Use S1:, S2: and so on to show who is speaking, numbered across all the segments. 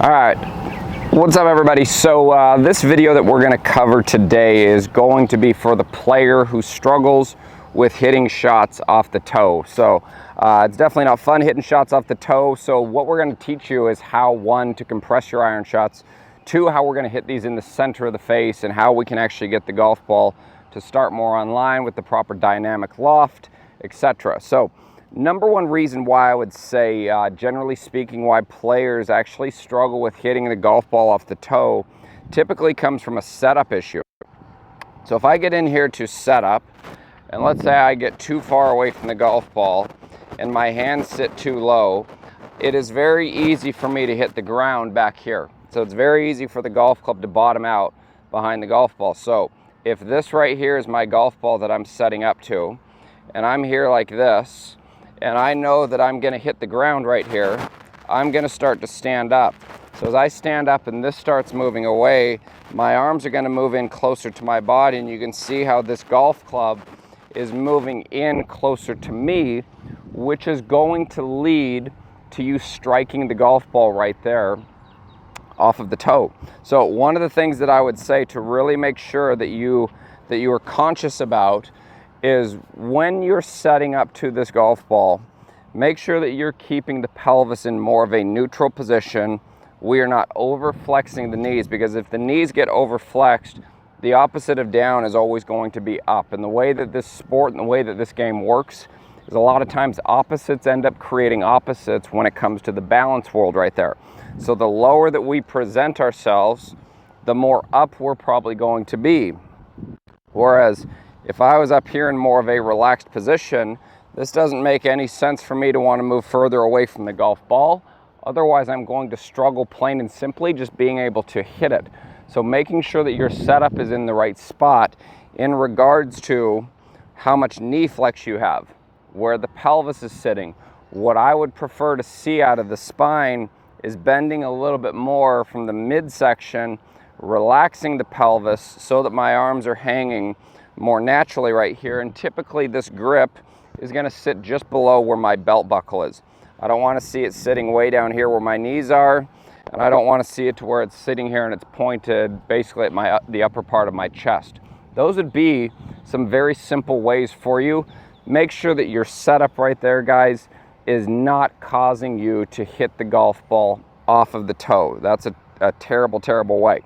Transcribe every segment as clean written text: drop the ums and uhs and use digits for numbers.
S1: All right, what's up everybody? So this video that we're going to cover today is going to be for the player who struggles with hitting shots off the toe. So it's definitely not fun hitting shots off the toe. So what we're going to teach you is how, one, to compress your iron shots, two, how we're going to hit these in the center of the face, and how we can actually get the golf ball to start more on line with the proper dynamic loft, etc. So number one reason why I would say, generally speaking, why players actually struggle with hitting the golf ball off the toe typically comes from a setup issue. So if I get in here to set up, and let's say I get too far away from the golf ball and my hands sit too low, it is very easy for me to hit the ground back here. So it's very easy for the golf club to bottom out behind the golf ball. So if this right here is my golf ball that I'm setting up to, and I'm here like this, and I know that I'm going to hit the ground right here, I'm going to start to stand up. So as I stand up and this starts moving away, my arms are going to move in closer to my body, and you can see how this golf club is moving in closer to me, which is going to lead to you striking the golf ball right there off of the toe. So one of the things that I would say to really make sure that you are conscious about is when you're setting up to this golf ball, make sure that you're keeping the pelvis in more of a neutral position. We are not over flexing the knees, because if the knees get over flexed, the opposite of down is always going to be up. And the way that this sport and the way that this game works is a lot of times opposites end up creating opposites when it comes to the balance world right there. So the lower that we present ourselves, the more up we're probably going to be. Whereas if I was up here in more of a relaxed position, this doesn't make any sense for me to want to move further away from the golf ball. Otherwise, I'm going to struggle plain and simply just being able to hit it. So making sure that your setup is in the right spot in regards to how much knee flex you have, where the pelvis is sitting. What I would prefer to see out of the spine is bending a little bit more from the midsection, relaxing the pelvis so that my arms are hanging more naturally right here. And typically this grip is going to sit just below where my belt buckle is. I don't want to see it sitting way down here where my knees are, and I don't want to see it to where it's sitting here and it's pointed basically at the upper part of my chest. Those would be some very simple ways for you. Make sure that your setup right there, guys, is not causing you to hit the golf ball off of the toe. That's a terrible, terrible way.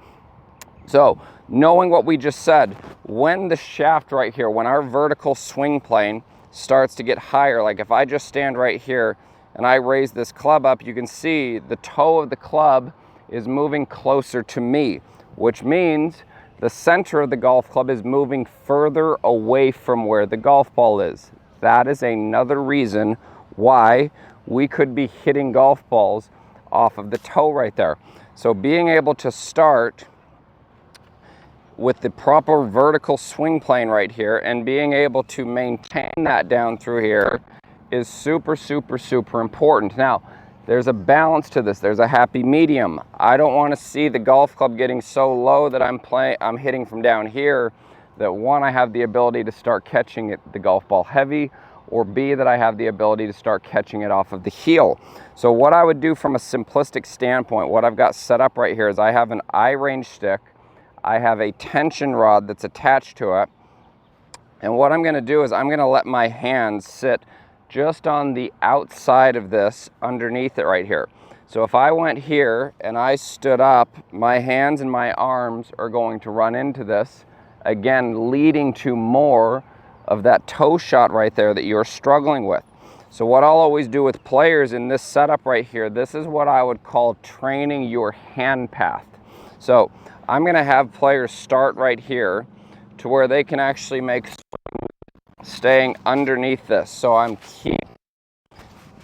S1: So knowing what we just said, when the shaft right here, when our vertical swing plane starts to get higher, like if I just stand right here and I raise this club up, you can see the toe of the club is moving closer to me, which means the center of the golf club is moving further away from where the golf ball is. That is another reason why we could be hitting golf balls off of the toe right there. So being able to start with the proper vertical swing plane right here and being able to maintain that down through here is super, super, super important. Now, there's a balance to this. There's a happy medium. I don't want to see the golf club getting so low that I'm hitting from down here that, one, I have the ability to start catching the golf ball heavy, or B, that I have the ability to start catching it off of the heel. So what I would do from a simplistic standpoint, what I've got set up right here is I have an eye range stick. I have a tension rod that's attached to it. And what I'm going to do is I'm going to let my hands sit just on the outside of this, underneath it right here. So if I went here and I stood up, my hands and my arms are going to run into this, again leading to more of that toe shot right there that you're struggling with. So what I'll always do with players in this setup right here, this is what I would call training your hand path. So I'm going to have players start right here to where they can actually make staying underneath this. So I'm keeping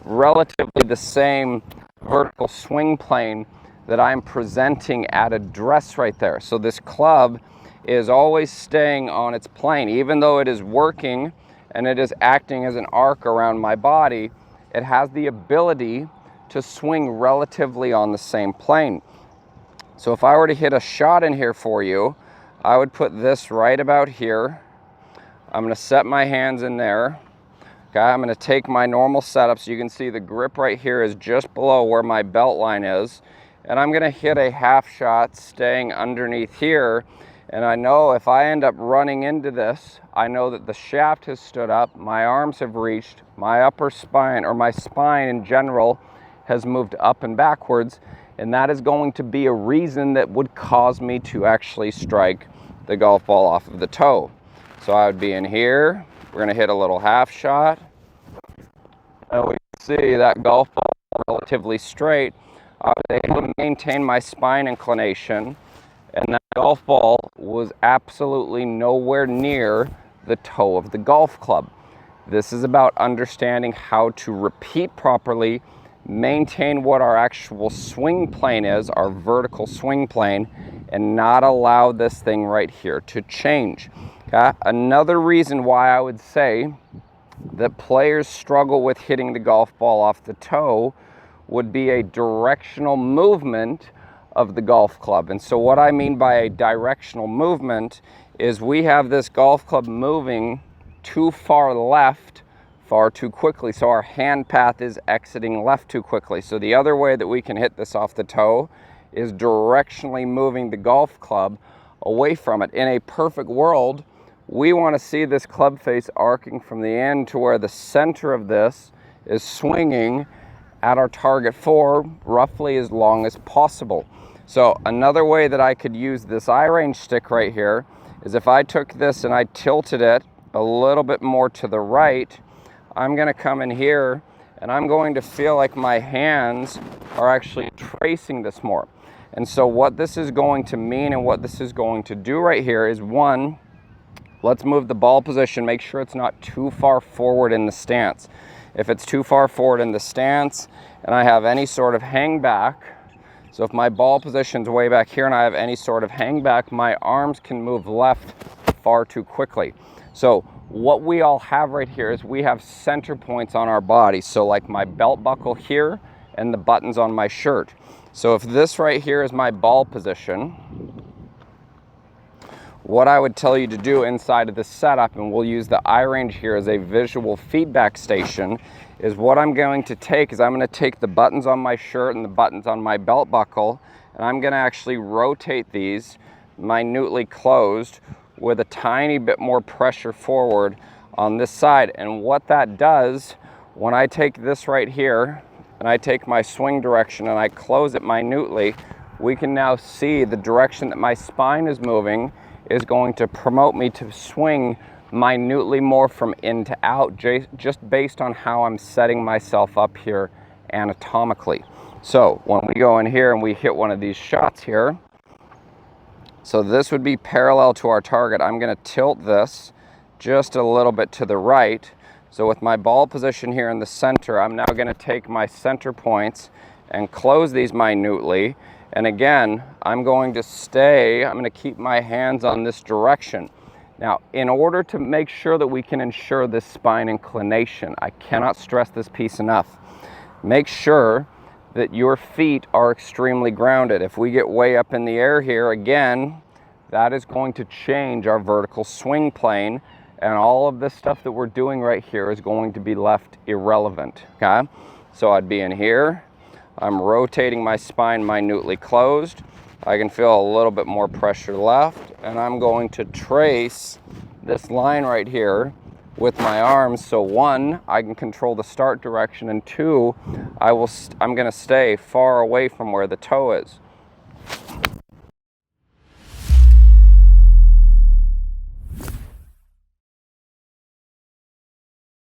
S1: relatively the same vertical swing plane that I'm presenting at address right there. So this club is always staying on its plane. Even though it is working and it is acting as an arc around my body, it has the ability to swing relatively on the same plane. So if I were to hit a shot in here for you, I would put this right about here. I'm going to set my hands in there. Okay, I'm going to take my normal setup, so you can see the grip right here is just below where my belt line is. and I'm gonna hit a half shot staying underneath here. And I know if I end up running into this, I know that the shaft has stood up, my arms have reached, my upper spine, or my spine in general, has moved up and backwards, and that is going to be a reason that would cause me to actually strike the golf ball off of the toe. So I would be in here, we're gonna hit a little half shot, and we can see that golf ball relatively straight. I was able to maintain my spine inclination, and that golf ball was absolutely nowhere near the toe of the golf club. This is about understanding how to repeat properly, maintain what our actual swing plane is, our vertical swing plane, and not allow this thing right here to change. Okay? Another reason why I would say that players struggle with hitting the golf ball off the toe would be a directional movement of the golf club. And so what I mean by a directional movement is we have this golf club moving too far left far too quickly. So our hand path is exiting left too quickly. So the other way that we can hit this off the toe is directionally moving the golf club away from it. In a perfect world, we want to see this club face arcing from the end to where the center of this is swinging at our target for roughly as long as possible. So another way that I could use this eye range stick right here is if I took this and I tilted it a little bit more to the right, I'm gonna come in here and I'm going to feel like my hands are actually tracing this more. And so what this is going to mean and what this is going to do right here is, one, let's move the ball position, make sure it's not too far forward in the stance. If it's too far forward in the stance and I have any sort of hang back, so if my ball position's way back here and I have any sort of hang back, my arms can move left far too quickly. So what we all have right here is we have center points on our body. So like my belt buckle here and the buttons on my shirt. So if this right here is my ball position, what I would tell you to do inside of this setup, and we'll use the eye range here as a visual feedback station, is what I'm going to take is I'm going to take the buttons on my shirt and the buttons on my belt buckle, and I'm going to actually rotate these minutely closed with a tiny bit more pressure forward on this side. And what that does, when I take this right here and I take my swing direction and I close it minutely, we can now see the direction that my spine is moving is going to promote me to swing minutely more from in to out, just based on how I'm setting myself up here anatomically. So when we go in here and we hit one of these shots here, so this would be parallel to our target. I'm going to tilt this just a little bit to the right. So with my ball position here in the center, I'm now going to take my center points and close these minutely. And again, I'm going to keep my hands on this direction. Now, in order to make sure that we can ensure this spine inclination, I cannot stress this piece enough. Make sure that your feet are extremely grounded. If we get way up in the air here, again, that is going to change our vertical swing plane, and all of this stuff that we're doing right here is going to be left irrelevant, okay? So I'd be in here, I'm rotating my spine minutely closed, I can feel a little bit more pressure left, and I'm going to trace this line right here with my arms. So one, I can control the start direction, and two, I'm going to stay far away from where the toe is.